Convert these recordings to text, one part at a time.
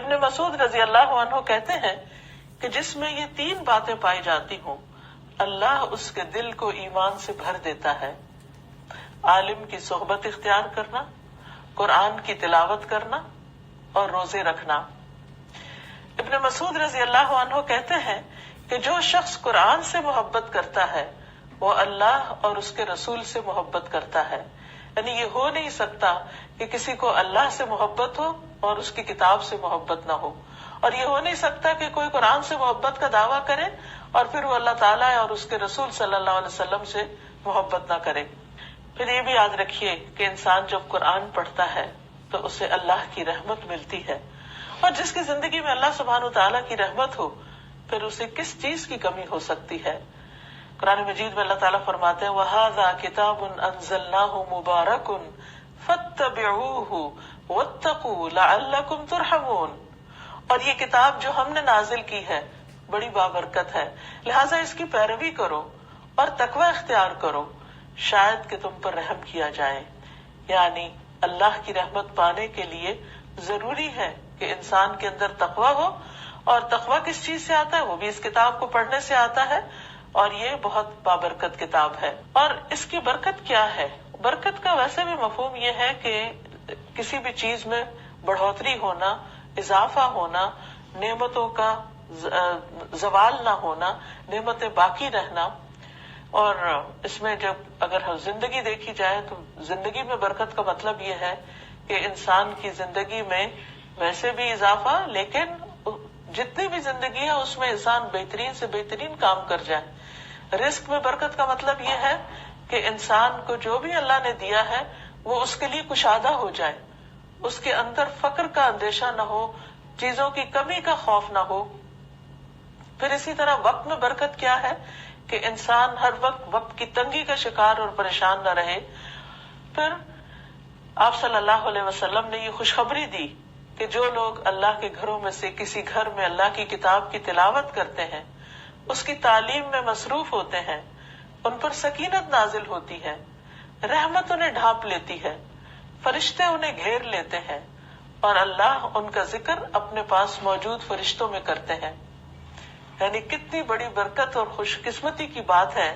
ابن مسعود رضی اللہ عنہ کہتے ہیں کہ جس میں یہ تین باتیں پائی جاتی ہوں اللہ اس کے دل کو ایمان سے بھر دیتا ہے: عالم کی صحبت اختیار کرنا، قرآن کی تلاوت کرنا اور روزے رکھنا۔ ابن مسعود رضی اللہ عنہ کہتے ہیں کہ جو شخص قرآن سے محبت کرتا ہے وہ اللہ اور اس کے رسول سے محبت کرتا ہے۔ یعنی یہ ہو نہیں سکتا کہ کسی کو اللہ سے محبت ہو اور اس کی کتاب سے محبت نہ ہو، اور یہ ہو نہیں سکتا کہ کوئی قرآن سے محبت کا دعویٰ کرے اور پھر وہ اللہ تعالیٰ اور اس کے رسول صلی اللہ علیہ وسلم سے محبت نہ کرے۔ پھر یہ بھی یاد رکھیے کہ انسان جب قرآن پڑھتا ہے تو اسے اللہ کی رحمت ملتی ہے، اور جس کی زندگی میں اللہ سبحانہ تعالیٰ کی رحمت ہو پھر اسے کس چیز کی کمی ہو سکتی ہے۔ قرآن مجید میں اللہ تعالیٰ فرماتے ہیں وَهَذَا كِتَابٌ أَنزَلْنَاهُ مُبَارَكٌ فَاتَّبِعُوهُ وَاتَّقُوا لَعَلَّكُمْ تُرْحَمُونَ، اور یہ کتاب جو ہم نے نازل کی ہے بڑی بابرکت ہے، لہٰذا اس کی پیروی کرو اور تقوی اختیار کرو، شاید کہ تم پر رحم کیا جائے۔ یعنی اللہ کی رحمت پانے کے لیے ضروری ہے کہ انسان کے اندر تقوی ہو، اور تقوی کس چیز سے آتا ہے؟ وہ بھی اس کتاب کو پڑھنے سے آتا ہے، اور یہ بہت بابرکت کتاب ہے۔ اور اس کی برکت کیا ہے؟ برکت کا ویسے بھی مفہوم یہ ہے کہ کسی بھی چیز میں بڑھوتری ہونا، اضافہ ہونا، نعمتوں کا زوال نہ ہونا، نعمتیں باقی رہنا۔ اور اس میں جب اگر زندگی دیکھی جائے تو زندگی میں برکت کا مطلب یہ ہے کہ انسان کی زندگی میں ویسے بھی اضافہ، لیکن جتنی بھی زندگی ہے اس میں انسان بہترین سے بہترین کام کر جائے۔ رزق میں برکت کا مطلب یہ ہے کہ انسان کو جو بھی اللہ نے دیا ہے وہ اس کے لیے کشادہ ہو جائے، اس کے اندر فقر کا اندیشہ نہ ہو، چیزوں کی کمی کا خوف نہ ہو۔ پھر اسی طرح وقت میں برکت کیا ہے کہ انسان ہر وقت کی تنگی کا شکار اور پریشان نہ رہے۔ پھر آپ صلی اللہ علیہ وسلم نے یہ خوشخبری دی کہ جو لوگ اللہ کے گھروں میں سے کسی گھر میں اللہ کی کتاب کی تلاوت کرتے ہیں، اس کی تعلیم میں مصروف ہوتے ہیں، ان پر سکینت نازل ہوتی ہے، رحمت انہیں ڈھانپ لیتی ہے، فرشتے انہیں گھیر لیتے ہیں، اور اللہ ان کا ذکر اپنے پاس موجود فرشتوں میں کرتے ہیں۔ یعنی کتنی بڑی برکت اور خوش قسمتی کی بات ہے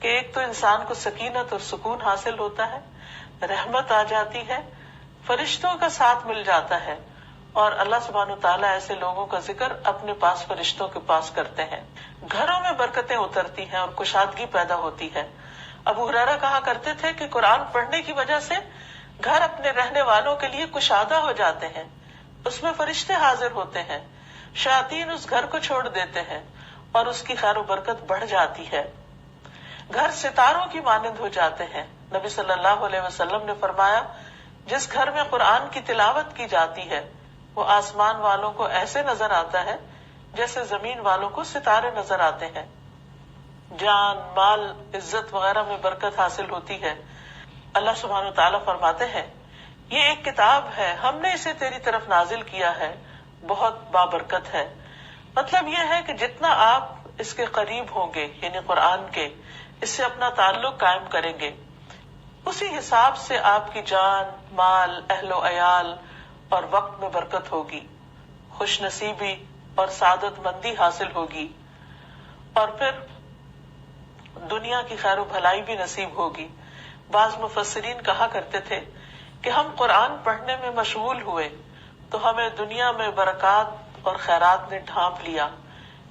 کہ ایک تو انسان کو سکینت اور سکون حاصل ہوتا ہے، رحمت آ جاتی ہے، فرشتوں کا ساتھ مل جاتا ہے، اور اللہ سبحانہ تعالیٰ ایسے لوگوں کا ذکر اپنے پاس فرشتوں کے پاس کرتے ہیں۔ گھروں میں برکتیں اترتی ہیں اور کشادگی پیدا ہوتی ہے۔ ابو ہریرہ کہا کرتے تھے کہ قرآن پڑھنے کی وجہ سے گھر اپنے رہنے والوں کے لیے کشادہ ہو جاتے ہیں، اس میں فرشتے حاضر ہوتے ہیں، شیاطین اس گھر کو چھوڑ دیتے ہیں اور اس کی خیر و برکت بڑھ جاتی ہے۔ گھر ستاروں کی مانند ہو جاتے ہیں۔ نبی صلی اللہ علیہ وسلم نے فرمایا جس گھر میں قرآن کی تلاوت کی جاتی ہے وہ آسمان والوں کو ایسے نظر آتا ہے جیسے زمین والوں کو ستارے نظر آتے ہیں۔ جان، مال، عزت وغیرہ میں برکت حاصل ہوتی ہے۔ اللہ سبحانہ تعالیٰ فرماتے ہیں یہ ایک کتاب ہے، ہم نے اسے تیری طرف نازل کیا ہے، بہت بابرکت ہے۔ مطلب یہ ہے کہ جتنا آپ اس کے قریب ہوں گے، یعنی قرآن کے، اس سے اپنا تعلق قائم کریں گے، اسی حساب سے آپ کی جان، مال، اہل و عیال اور وقت میں برکت ہوگی، خوش نصیبی اور سعادت مندی حاصل ہوگی، اور پھر دنیا کی خیر و بھلائی بھی نصیب ہوگی۔ بعض مفسرین کہا کرتے تھے کہ ہم قرآن پڑھنے میں مشغول ہوئے تو ہمیں دنیا میں برکات اور خیرات نے ڈھانپ لیا،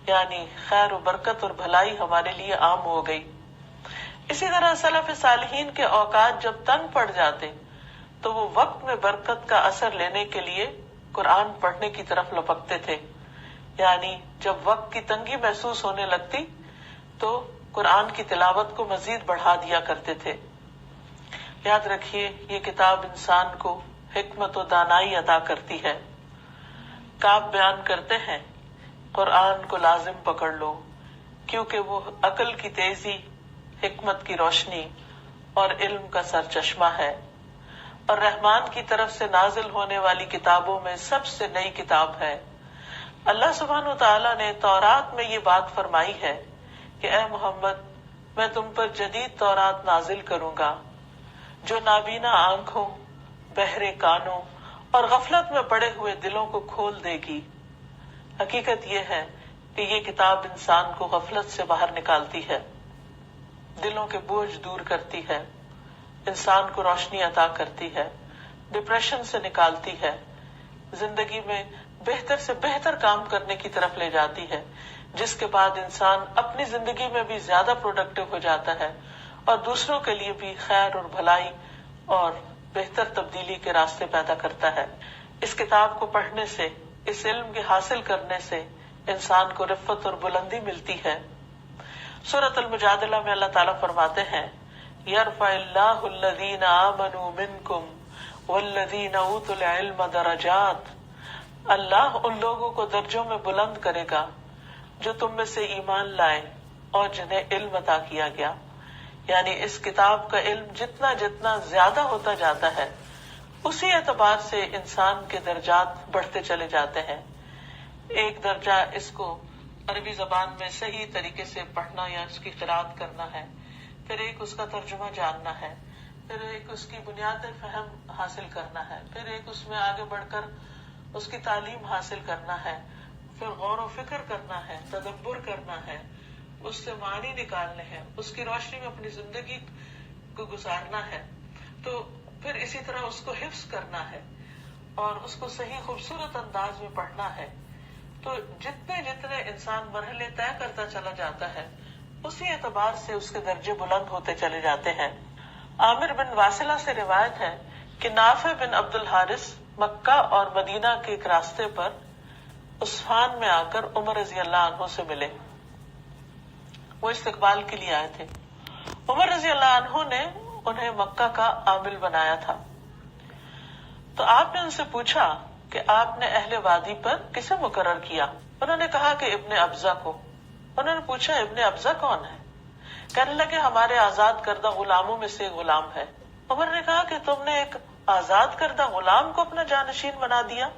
یعنی خیر و برکت اور بھلائی ہمارے لیے عام ہو گئی۔ اسی طرح سلف صالحین کے اوقات جب تنگ پڑ جاتے تو وہ وقت میں برکت کا اثر لینے کے لیے قرآن پڑھنے کی طرف لپکتے تھے، یعنی جب وقت کی تنگی محسوس ہونے لگتی تو قرآن کی تلاوت کو مزید بڑھا دیا کرتے تھے۔ یاد رکھیے یہ کتاب انسان کو حکمت و دانائی عطا کرتی ہے۔ کعب بیان کرتے ہیں قرآن کو لازم پکڑ لو کیونکہ وہ عقل کی تیزی، حکمت کی روشنی اور علم کا سرچشمہ ہے، اور رحمان کی طرف سے نازل ہونے والی کتابوں میں سب سے نئی کتاب ہے۔ اللہ سبحانہ وتعالیٰ نے تورات میں یہ بات فرمائی ہے کہ اے محمد میں تم پر جدید تورات نازل کروں گا جو نابینا آنکھوں، بہرے کانوں اور غفلت میں پڑے ہوئے دلوں کو کھول دے گی۔ حقیقت یہ ہے کہ یہ کتاب انسان کو غفلت سے باہر نکالتی ہے، دلوں کے بوجھ دور کرتی ہے، انسان کو روشنی عطا کرتی ہے، ڈپریشن سے نکالتی ہے، زندگی میں بہتر سے بہتر کام کرنے کی طرف لے جاتی ہے، جس کے بعد انسان اپنی زندگی میں بھی زیادہ پروڈکٹیو ہو جاتا ہے اور دوسروں کے لیے بھی خیر اور بھلائی اور بہتر تبدیلی کے راستے پیدا کرتا ہے۔ اس کتاب کو پڑھنے سے، اس علم کے حاصل کرنے سے انسان کو رفعت اور بلندی ملتی ہے۔ سورۃ المجادلہ میں اللہ تعالیٰ فرماتے ہیں، یرفع اللہ الذین آمنوا منکم والذین اوتوا العلم درجات، اللہ ان لوگوں کو درجوں میں بلند کرے گا جو تم میں سے ایمان لائے اور جنہیں علم عطا کیا گیا۔ یعنی اس کتاب کا علم جتنا جتنا زیادہ ہوتا جاتا ہے، اسی اعتبار سے انسان کے درجات بڑھتے چلے جاتے ہیں۔ ایک درجہ اس کو عربی زبان میں صحیح طریقے سے پڑھنا یا اس کی قراءت کرنا ہے، پھر ایک اس کا ترجمہ جاننا ہے، پھر ایک اس کی بنیادی فہم حاصل کرنا ہے، پھر ایک اس میں آگے بڑھ کر اس کی تعلیم حاصل کرنا ہے، پھر غور و فکر کرنا ہے، تدبر کرنا ہے، اس سے معنی نکالنے ہیں، اس کی روشنی میں اپنی زندگی کو گزارنا ہے، تو پھر اسی طرح اس کو حفظ کرنا ہے اور اس کو صحیح خوبصورت انداز میں پڑھنا ہے۔ تو جتنے جتنے انسان مرحلے طے کرتا چلا جاتا ہے، اسی اعتبار سے اس کے درجے بلند ہوتے چلے جاتے ہیں۔ عامر بن واصلہ سے روایت ہے کہ نافع بن عبد الحارث مکہ اور مدینہ کے ایک راستے پر عصفان میں آ کر عمر رضی اللہ عنہ سے ملے۔ وہ استقبال کے لیے آئے تھے۔ عمر رضی اللہ عنہ نے انہیں مکہ کا عامل بنایا تھا۔ تو آپ نے ان سے پوچھا کہ آپ نے اہل وادی پر کسے مقرر کیا؟ انہوں نے کہا کہ ابن ابزہ کو۔ انہوں نے پوچھا ابن ابزہ کون ہے؟ کہنے لگے ہمارے آزاد کردہ غلاموں میں سے ایک غلام ہے۔ عمر نے کہا کہ تم نے ایک آزاد کردہ غلام کو اپنا جانشین بنا دیا؟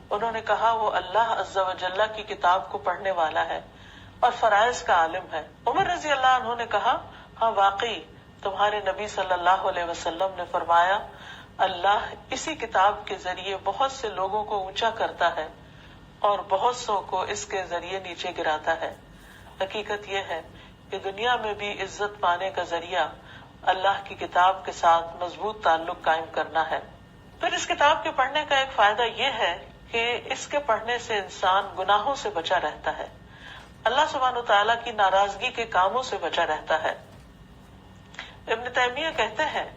انہوں نے کہا وہ اللہ عز و جل کی کتاب کو پڑھنے والا ہے اور فرائض کا عالم ہے۔ عمر رضی اللہ عنہ نے کہا ہاں واقعی تمہارے نبی صلی اللہ علیہ وسلم نے فرمایا اللہ اسی کتاب کے ذریعے بہت سے لوگوں کو اونچا کرتا ہے اور بہت سو کو اس کے ذریعے نیچے گراتا ہے۔ حقیقت یہ ہے کہ دنیا میں بھی عزت پانے کا ذریعہ اللہ کی کتاب کے ساتھ مضبوط تعلق قائم کرنا ہے۔ پھر اس کتاب کے پڑھنے کا ایک فائدہ یہ ہے کہ اس کے پڑھنے سے انسان گناہوں سے بچا رہتا ہے، اللہ سبحانہ وتعالیٰ کی ناراضگی کے کاموں سے بچا رہتا ہے۔ ابن تیمیہ کہتے ہیں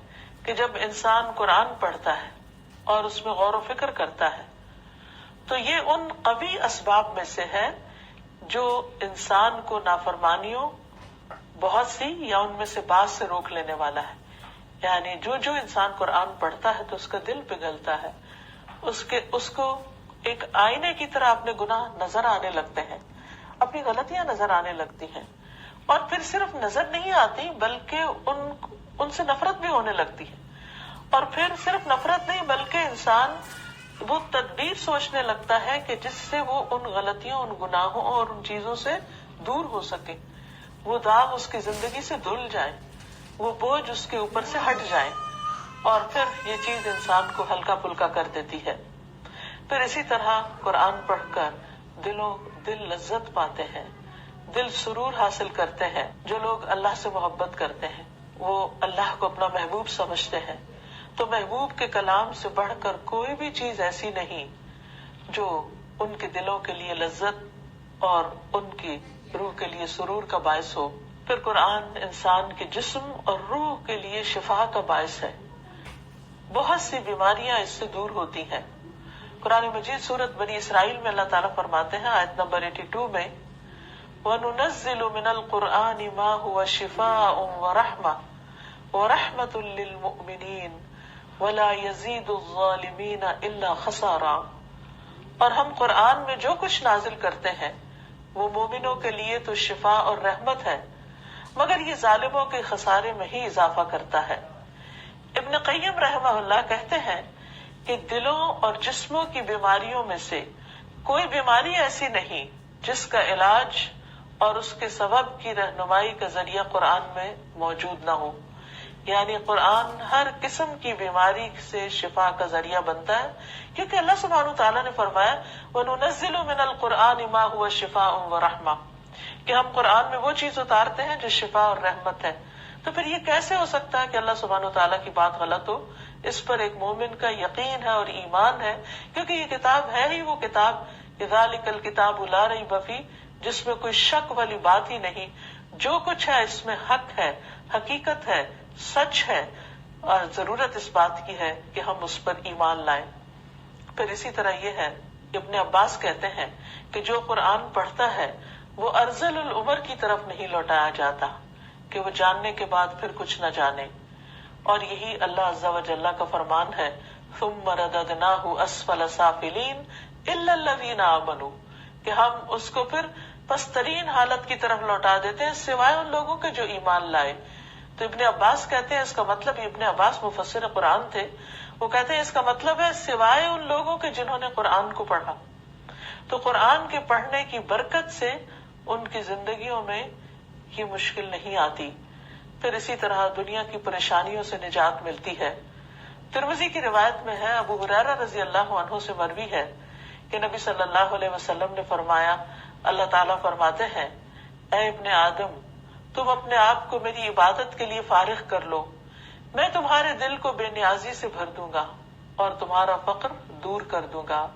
کہ جب انسان قرآن پڑھتا ہے اور اس میں غور و فکر کرتا ہے تو یہ ان قوی اسباب میں سے ہے جو انسان کو نافرمانیوں بہت سی یا ان میں سے بعض سے روک لینے والا ہے۔ یعنی جو انسان قرآن پڑھتا ہے تو اس کا دل پگھلتا ہے، اس کو ایک آئینے کی طرح اپنے گناہ نظر آنے لگتے ہیں، اپنی غلطیاں نظر آنے لگتی ہیں، اور پھر صرف نظر نہیں آتی بلکہ ان سے نفرت بھی ہونے لگتی ہے، اور پھر صرف نفرت نہیں بلکہ انسان وہ تدبیر سوچنے لگتا ہے کہ جس سے وہ ان غلطیوں، ان گناہوں اور ان چیزوں سے دور ہو سکے، وہ داغ اس کی زندگی سے دھل جائے، وہ بوجھ اس کے اوپر سے ہٹ جائے، اور پھر یہ چیز انسان کو ہلکا پھلکا کر دیتی ہے۔ پھر اسی طرح قرآن پڑھ کر دل لذت پاتے ہیں، دل سرور حاصل کرتے ہیں۔ جو لوگ اللہ سے محبت کرتے ہیں وہ اللہ کو اپنا محبوب سمجھتے ہیں، تو محبوب کے کلام سے بڑھ کر کوئی بھی چیز ایسی نہیں جو ان کے دلوں کے لیے لذت اور ان کی روح کے لیے سرور کا باعث ہو۔ پھر قرآن انسان کے جسم اور روح کے لیے شفا کا باعث ہے، بہت سی بیماریاں اس سے دور ہوتی ہیں۔ قرآن مجید سورۃ بنی اسرائیل میں اللہ تعالیٰ فرماتے ہیں آیت نمبر 82 میں وَنُنَزِّلُ مِنَ الْقُرْآنِ مَا هُوَ شِفَاءٌ وَرَحْمَةٌ لِّلْمُؤْمِنِينَ وَلَا يَزِيدُ الظَّالِمِينَ إِلَّا خَسَارًا، اور ہم قرآن میں جو کچھ نازل کرتے ہیں وہ مومنوں کے لیے تو شفا اور رحمت ہے، مگر یہ ظالموں کے خسارے میں ہی اضافہ کرتا ہے۔ ابن قیم رحمہ اللہ کہتے ہیں کہ دلوں اور جسموں کی بیماریوں میں سے کوئی بیماری ایسی نہیں جس کا علاج اور اس کے سبب کی رہنمائی کا ذریعہ قرآن میں موجود نہ ہو۔ یعنی قرآن ہر قسم کی بیماری سے شفا کا ذریعہ بنتا ہے، کیونکہ اللہ سبحانہ تعالیٰ نے فرمایا وَنُنَزِّلُ مِنَ الْقُرْآنِ مَا هُوَ شِفَاءٌ وَرَحْمَةٌ، کہ ہم قرآن میں وہ چیز اتارتے ہیں جو شفا اور رحمت ہے۔ تو پھر یہ کیسے ہو سکتا ہے کہ اللہ سبحانہ تعالیٰ کی بات غلط ہو؟ اس پر ایک مومن کا یقین ہے اور ایمان ہے، کیونکہ یہ کتاب ہے ہی وہ کتاب ذَلِكَ الْكِتَابُ لَا رَيْبَ فِيهِ، جس میں کوئی شک والی بات ہی نہیں، جو کچھ ہے اس میں حق ہے، حقیقت ہے، سچ ہے، اور ضرورت اس بات کی ہے کہ ہم اس پر ایمان لائیں۔ پھر اسی طرح یہ ہے، ابن عباس کہتے ہیں کہ جو قرآن پڑھتا ہے وہ ارذل العمر کی طرف نہیں لوٹایا جاتا کہ وہ جاننے کے بعد پھر کچھ نہ جانے، اور یہی اللہ عز و جل کا فرمان ہے ثم رددناہ اسفل سافلین الا الذین آمنوا، کہ ہم اس کو پھر پسترین حالت کی طرف لوٹا دیتے ہیں سوائے ان لوگوں کے جو ایمان لائے۔ تو ابن عباس کہتے ہیں اس کا مطلب، ابن عباس مفسر قرآن تھے، وہ کہتے ہیں اس کا مطلب ہے سوائے ان لوگوں کے جنہوں نے قرآن کو پڑھا۔ تو قرآن کے پڑھنے کی برکت سے ان کی زندگیوں میں یہ مشکل نہیں آتی، پھر اسی طرح دنیا کی پریشانیوں سے نجات ملتی ہے۔ ترمذی کی روایت میں ہے، ابو ہریرہ رضی اللہ عنہ سے مروی ہے کہ نبی صلی اللہ علیہ وسلم نے فرمایا، اللہ تعالیٰ فرماتے ہیں اے ابن آدم، تم اپنے آپ کو میری عبادت کے لیے فارغ کر لو، میں تمہارے دل کو بے نیازی سے بھر دوں گا اور تمہارا فقر دور کر دوں گا،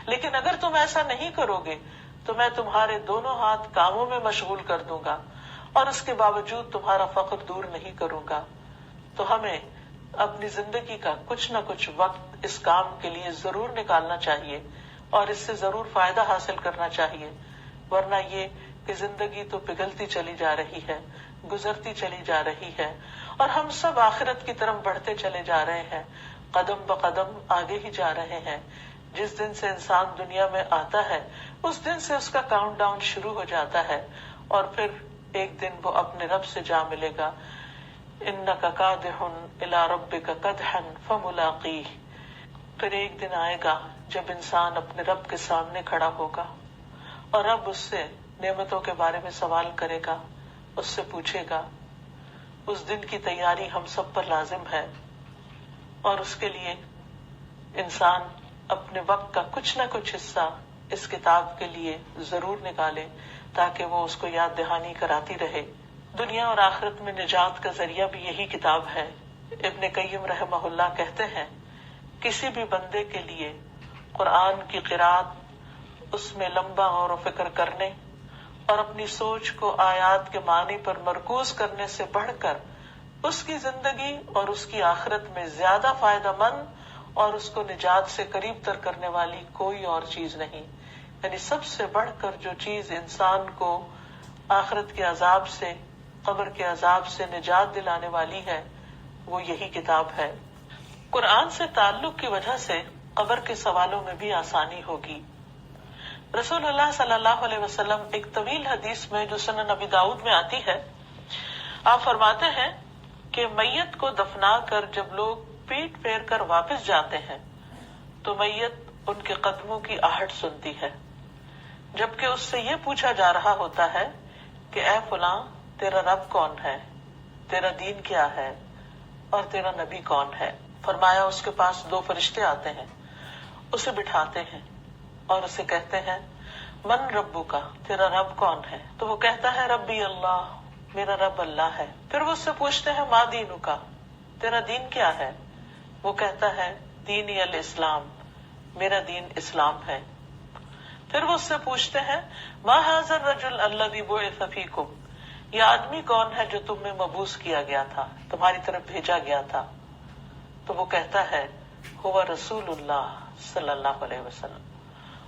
لیکن اگر تم ایسا نہیں کرو گے تو میں تمہارے دونوں ہاتھ کاموں میں مشغول کر دوں گا اور اس کے باوجود تمہارا فقر دور نہیں کروں گا۔ تو ہمیں اپنی زندگی کا کچھ نہ کچھ وقت اس کام کے لیے ضرور نکالنا چاہیے اور اس سے ضرور فائدہ حاصل کرنا چاہیے، ورنہ یہ کہ زندگی تو پگھلتی چلی جا رہی ہے، گزرتی چلی جا رہی ہے، اور ہم سب آخرت کی طرف بڑھتے چلے جا رہے ہیں، قدم بقدم آگے ہی جا رہے ہیں۔ جس دن سے انسان دنیا میں آتا ہے اس دن سے اس کا کاؤنٹ ڈاؤن شروع ہو جاتا ہے، اور پھر ایک دن وہ اپنے رب سے جا ملے گا۔ انک کادح الی ربک کدحا فملاقیہ، پھر ایک دن آئے گا جب انسان اپنے رب کے سامنے کھڑا ہوگا اور رب اس سے نعمتوں کے بارے میں سوال کرے گا، اس سے پوچھے گا۔ اس دن کی تیاری ہم سب پر لازم ہے، اور اس کے لیے انسان اپنے وقت کا کچھ نہ کچھ حصہ اس کتاب کے لیے ضرور نکالے تاکہ وہ اس کو یاد دہانی کراتی رہے۔ دنیا اور آخرت میں نجات کا ذریعہ بھی یہی کتاب ہے۔ ابن قیم رحمہ اللہ کہتے ہیں کسی بھی بندے کے لیے قرآن کی قرات، اس میں لمبا غور و فکر کرنے اور اپنی سوچ کو آیات کے معنی پر مرکوز کرنے سے بڑھ کر اس کی زندگی اور اس کی آخرت میں زیادہ فائدہ مند اور اس کو نجات سے قریب تر کرنے والی کوئی اور چیز نہیں۔ یعنی سب سے بڑھ کر جو چیز انسان کو آخرت کے عذاب سے، قبر کے عذاب سے نجات دلانے والی ہے وہ یہی کتاب ہے۔ قرآن سے تعلق کی وجہ سے قبر کے سوالوں میں بھی آسانی ہوگی۔ رسول اللہ صلی اللہ علیہ وسلم ایک طویل حدیث میں جو سنن ابی داؤد میں آتی ہے، آپ فرماتے ہیں کہ میت کو دفنا کر جب لوگ پیٹ پھیر کر واپس جاتے ہیں تو میت ان کے قدموں کی آہٹ سنتی ہے، جبکہ اس سے یہ پوچھا جا رہا ہوتا ہے کہ اے فلاں، تیرا رب کون ہے، تیرا دین کیا ہے، اور تیرا نبی کون ہے؟ فرمایا اس کے پاس دو فرشتے آتے ہیں، اسے بٹھاتے ہیں اور اسے کہتے ہیں من ربو کا، تیرا رب کون ہے؟ تو وہ کہتا ہے ربی اللہ، میرا رب اللہ ہے۔ پھر وہ اس سے پوچھتے ہیں ما دینو کا، تیرا دین کیا ہے؟ وہ کہتا ہے دینی الاسلام، میرا دین اسلام ہے۔ پھر وہ اس سے پوچھتے ہیں ما ھذا الرجل الذی بعث فیکم، یہ آدمی کون ہے جو تم میں مبعوث کیا گیا تھا، تمہاری طرف بھیجا گیا تھا؟ تو وہ کہتا ہے ہوا رسول اللہ صلی اللہ علیہ وسلم،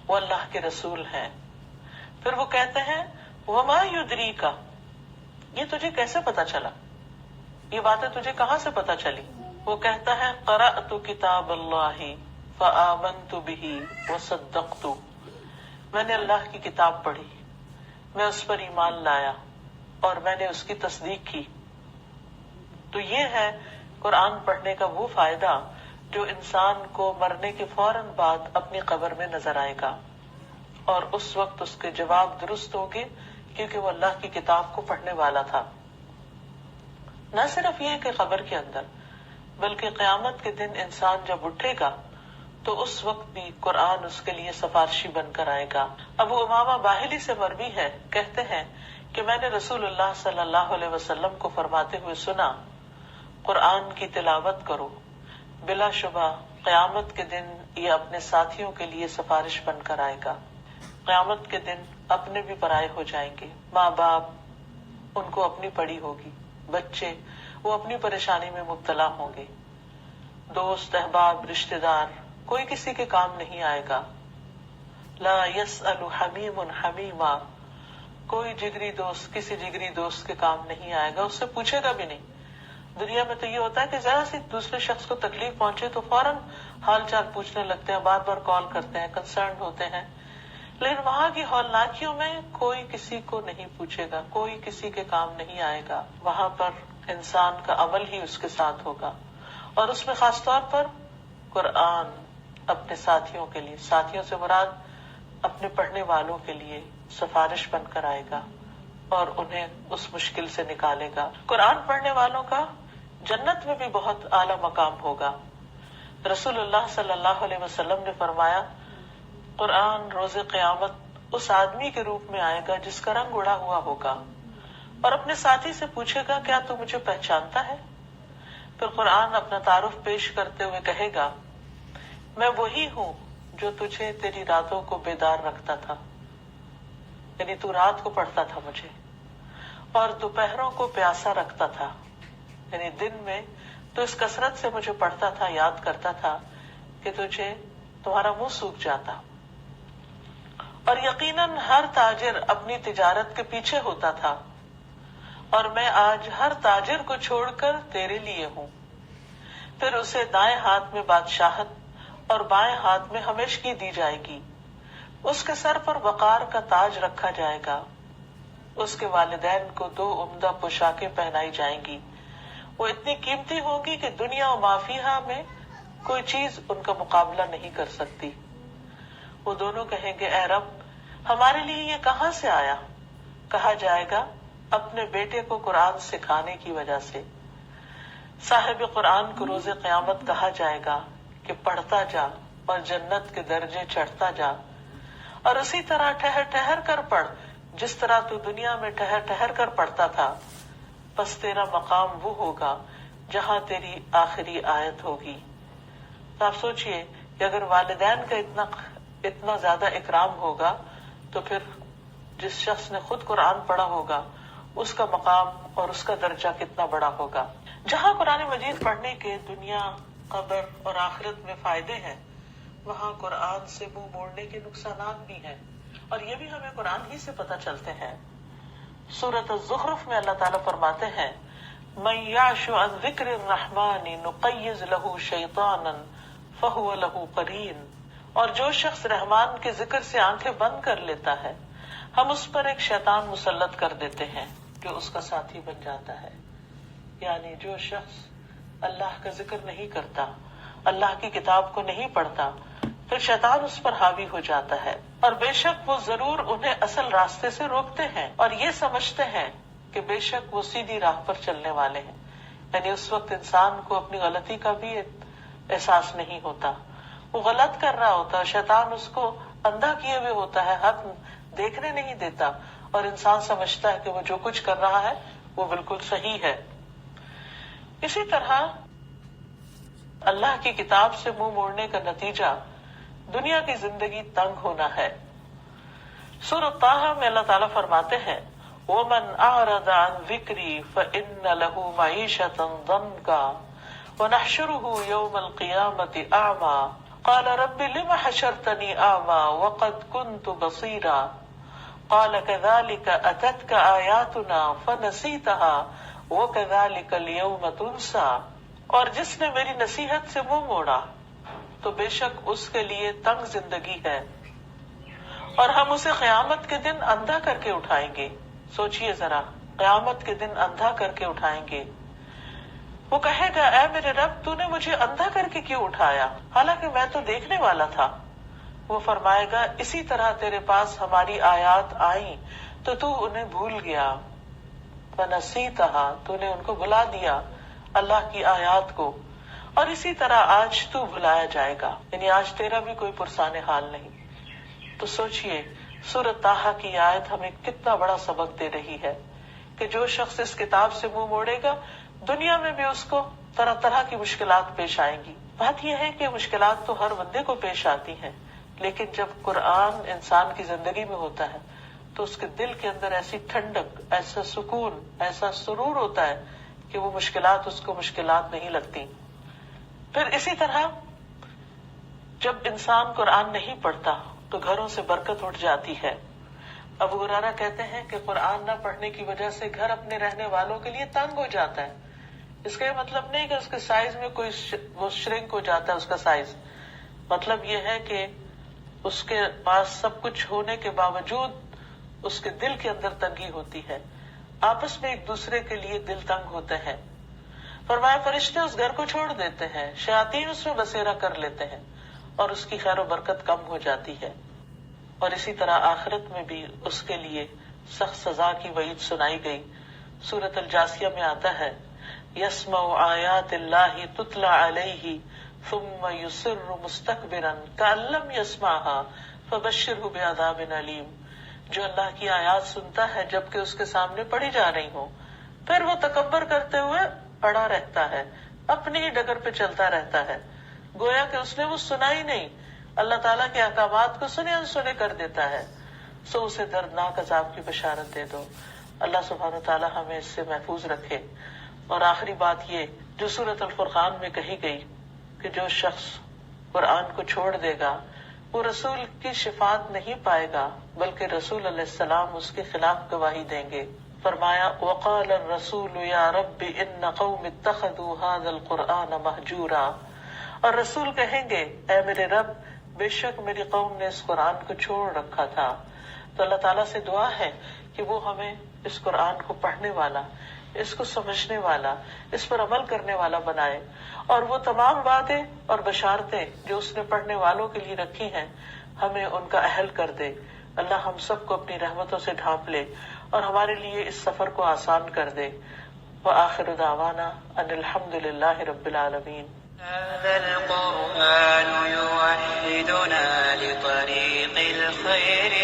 وہ اللہ کے رسول ہیں۔ پھر وہ کہتے ہیں وما یدریک، یہ تجھے کیسے پتا چلا، یہ باتیں تجھے کہاں سے پتا چلی؟ وہ کہتا ہے قرأت کتاب اللہ فآمنت بہ وصدقت، میں نے اللہ کی کتاب پڑھی، میں اس پر ایمان لایا اور میں نے اس کی تصدیق کی۔ تو یہ ہے قرآن پڑھنے کا وہ فائدہ جو انسان کو مرنے کے فوراً بعد اپنی قبر میں نظر آئے گا، اور اس وقت اس کے جواب درست ہوگے کیونکہ وہ اللہ کی کتاب کو پڑھنے والا تھا۔ نہ صرف یہ کہ قبر کے اندر، بلکہ قیامت کے دن انسان جب اٹھے گا تو اس وقت بھی قرآن اس کے لیے سفارشی بن کر آئے گا۔ ابو امامہ باہلی سے مروی ہے، کہتے ہیں کہ میں نے رسول اللہ صلی اللہ علیہ وسلم کو فرماتے ہوئے سنا، قرآن کی تلاوت کرو، بلا شبہ قیامت کے دن یہ اپنے ساتھیوں کے لیے سفارش بن کر آئے گا۔ قیامت کے دن اپنے بھی پرائے ہو جائیں گے، ماں باپ ان کو اپنی پڑی ہوگی، بچے وہ اپنی پریشانی میں مبتلا ہوں گے، دوست احباب رشتہ دار کوئی کسی کے کام نہیں آئے گا۔ لا يسأل حمیم حمیما، کوئی جگری دوست کسی جگری دوست کے کام نہیں آئے گا، اس سے پوچھے گا بھی نہیں۔ دنیا میں تو یہ ہوتا ہے کہ ذرا سی دوسرے شخص کو تکلیف پہنچے تو فوراً حال چال پوچھنے لگتے ہیں، بار بار کال کرتے ہیں، کنسرن ہوتے ہیں، لیکن وہاں کی ہولناکیوں میں کوئی کسی کو نہیں پوچھے گا، کوئی کسی کے کام نہیں آئے گا۔ وہاں پر انسان کا عمل ہی اس کے ساتھ ہوگا، اور اس میں خاص طور پر قرآن اپنے ساتھیوں کے لیے، ساتھیوں سے مراد اپنے پڑھنے والوں کے لیے سفارش بن کر آئے گا اور انہیں اس مشکل سے نکالے گا۔ قرآن پڑھنے والوں کا جنت میں بھی بہت اعلیٰ مقام ہوگا۔ رسول اللہ صلی اللہ علیہ وسلم نے فرمایا، قرآن روز قیامت اس آدمی کے روپ میں آئے گا جس کا رنگ اڑا ہوا ہوگا، اور اپنے ساتھی سے پوچھے گا، کیا تو مجھے پہچانتا ہے؟ پھر قرآن اپنا تعارف پیش کرتے ہوئے کہے گا، میں وہی ہوں جو تجھے تیری راتوں کو بیدار رکھتا تھا، یعنی تو رات کو پڑھتا تھا مجھے، اور دوپہروں کو پیاسا رکھتا تھا، یعنی دن میں تو اس کثرت سے مجھے پڑھتا تھا، یاد کرتا تھا کہ تجھے تمہارا منہ سوکھ جاتا۔ اور یقیناً ہر تاجر اپنی تجارت کے پیچھے ہوتا تھا، اور میں آج ہر تاجر کو چھوڑ کر تیرے لیے ہوں۔ پھر اسے دائیں ہاتھ میں بادشاہت اور بائیں ہاتھ میں ہمیشگی دی جائے گی، اس کے سر پر وقار کا تاج رکھا جائے گا، اس کے والدین کو 2 عمدہ پوشاکیں پہنائی جائیں گی، وہ اتنی قیمتی ہوگی کہ دنیا و مافیہا میں کوئی چیز ان کا مقابلہ نہیں کر سکتی۔ وہ دونوں کہیں گے، اے رب ہمارے لیے یہ کہاں سے آیا؟ کہا جائے گا، اپنے بیٹے کو قرآن سکھانے کی وجہ سے۔ صاحب قرآن کو روز قیامت کہا جائے گا کہ پڑھتا جا اور جنت کے درجے چڑھتا جا، اور اسی طرح ٹھہر ٹھہر کر پڑھ جس طرح تو دنیا میں ٹھہر ٹھہر کر پڑھتا تھا، بس تیرا مقام وہ ہوگا جہاں تیری آخری آیت ہوگی۔ تو آپ سوچئے کہ اگر والدین کا اتنا زیادہ اکرام ہوگا تو پھر جس شخص نے خود قرآن پڑھا ہوگا اس کا مقام اور اس کا درجہ کتنا بڑا ہوگا۔ جہاں قرآن مجید پڑھنے کے دنیا، قبر اور آخرت میں فائدے ہیں، وہاں قرآن سے منہ موڑنے کے نقصانات بھی ہیں، اور یہ بھی ہمیں قرآن ہی سے پتہ چلتے ہیں۔ سورۃ الزخرف میں اللہ تعالیٰ فرماتے ہیں، مَن یعش عن ذکر الرحمن نقیض لہ شیطانا فہو لہ قرین، اور جو شخص رحمان کے ذکر سے آنکھیں بند کر لیتا ہے، ہم اس پر ایک شیطان مسلط کر دیتے ہیں جو اس کا ساتھی بن جاتا ہے۔ یعنی جو شخص اللہ کا ذکر نہیں کرتا، اللہ کی کتاب کو نہیں پڑھتا، پھر شیطان اس پر حاوی ہو جاتا ہے، اور بے شک وہ ضرور انہیں اصل راستے سے روکتے ہیں، اور یہ سمجھتے ہیں کہ بے شک وہ سیدھی راہ پر چلنے والے ہیں۔ یعنی اس وقت انسان کو اپنی غلطی کا بھی احساس نہیں ہوتا، وہ غلط کر رہا ہوتا ہے، شیطان اس کو اندھا کیے ہوئے ہوتا ہے، حق دیکھنے نہیں دیتا، اور انسان سمجھتا ہے کہ وہ جو کچھ کر رہا ہے وہ بالکل صحیح ہے۔ اسی طرح اللہ کی کتاب سے منہ موڑنے کا نتیجہ دنیا کی زندگی تنگ ہونا ہے۔ سورۃ طٰہٰ میں اللہ تعالیٰ فرماتے ہیں، وَمَنْ أَعْرَضَ عَنْ ذِكْرِي فَإِنَّ لَهُ مَعِيشَةً ضَنْكًا وَنَحْشُرُهُ يَوْمَ الْقِيَامَةِ أَعْمَىٰ قَالَ رَبِّ لِمَ حَشَرْتَنِي أَعْمَىٰ وَقَدْ كُنْتُ بَصِيرًا قَالَ كَذَٰلِكَ أَتَتْكَ آيَاتُنَا فَنَسِيتَهَا وَكَذَٰلِكَ الْيَوْمَ تُنسَىٰ، اور جس نے میری نصیحت سے منہ موڑا تو بے شک اس کے لیے تنگ زندگی ہے، اور ہم اسے قیامت کے دن اندھا کر کے اٹھائیں گے۔ سوچئے ذرا، قیامت کے دن اندھا کر کے اٹھائیں گے۔ وہ کہے گا، اے میرے رب تو نے مجھے اندھا کر کے کیوں اٹھایا، حالانکہ میں تو دیکھنے والا تھا۔ وہ فرمائے گا، اسی طرح تیرے پاس ہماری آیات آئیں تو تو انہیں بھول گیا، فنسیتها، تو نے ان کو بھلا دیا اللہ کی آیات کو، اور اسی طرح آج تو بھلایا جائے گا، یعنی آج تیرا بھی کوئی پرسان حال نہیں۔ تو سوچئے سورۃ طٰہٰ کی آیت ہمیں کتنا بڑا سبق دے رہی ہے کہ جو شخص اس کتاب سے منہ موڑے گا دنیا میں بھی اس کو طرح طرح کی مشکلات پیش آئیں گی۔ بات یہ ہے کہ مشکلات تو ہر بندے کو پیش آتی ہیں، لیکن جب قرآن انسان کی زندگی میں ہوتا ہے تو اس کے دل کے اندر ایسی ٹھنڈک، ایسا سکون، ایسا سرور ہوتا ہے کہ وہ مشکلات اس کو مشکلات نہیں لگتی۔ پھر اسی طرح جب انسان قرآن نہیں پڑھتا تو گھروں سے برکت اٹھ جاتی ہے۔ ابو ہریرہ کہتے ہیں کہ قرآن نہ پڑھنے کی وجہ سے گھر اپنے رہنے والوں کے لیے تنگ ہو جاتا ہے۔ اس کا یہ مطلب نہیں کہ اس کے سائز میں کوئی وہ شرنک ہو جاتا ہے اس کا سائز، مطلب یہ ہے کہ اس کے پاس سب کچھ ہونے کے باوجود اس کے دل کے اندر تنگی ہوتی ہے، آپس میں ایک دوسرے کے لیے دل تنگ ہوتے ہیں۔ فرمایا فرشتے اس گھر کو چھوڑ دیتے ہیں، شیاطین اس میں بسیرا کر لیتے ہیں اور اس کی خیر و برکت کم ہو جاتی ہے۔ اور اسی طرح آخرت میں بھی اس کے لیے سخت سزا کی وعید سنائی گئی۔ سورۃ الجاثیہ میں آتا ہے یسمع آیات اللہ تتلی علیہ ثم یصر مستکبرا کأن لم یسمعها فبشرہ بعذاب علیم، جو اللہ کی آیات سنتا ہے جبکہ اس کے سامنے پڑھی جا رہی ہوں، پھر وہ تکبر کرتے ہوئے پڑا رہتا ہے، اپنی ہی ڈگر پہ چلتا رہتا ہے، گویا کہ اس نے وہ سنا ہی نہیں، اللہ تعالیٰ کے احکامات کو سنے انسنے کر دیتا ہے، سو اسے دردناک عذاب کی بشارت دے دو۔ اللہ سبحانہ وتعالیٰ ہمیں اس سے محفوظ رکھے۔ اور آخری بات یہ جو سورۃ الفرقان میں کہی گئی کہ جو شخص قرآن کو چھوڑ دے گا وہ رسول کی شفاعت نہیں پائے گا، بلکہ رسول علیہ السلام اس کے خلاف گواہی دیں گے۔ فرمایا وقال الرسول یا رب ان قوم اتخذوا هذا القرآن مہجورا، اور رسول کہیں گے اے میرے رب بے شک میری قوم نے اس قرآن کو چھوڑ رکھا تھا۔ تو اللہ تعالیٰ سے دعا ہے کہ وہ ہمیں اس قرآن کو پڑھنے والا، اس کو سمجھنے والا، اس پر عمل کرنے والا بنائے، اور وہ تمام وعدے اور بشارتیں جو اس نے پڑھنے والوں کے لیے رکھی ہیں ہمیں ان کا اہل کر دے۔ اللہ ہم سب کو اپنی رحمتوں سے ڈھانپ لے اور ہمارے لیے اس سفر کو آسان کر دے۔ وآخر دعوانا ان الحمد للہ رب العالمین۔ هذا القرآن يوحدنا لطريق الخير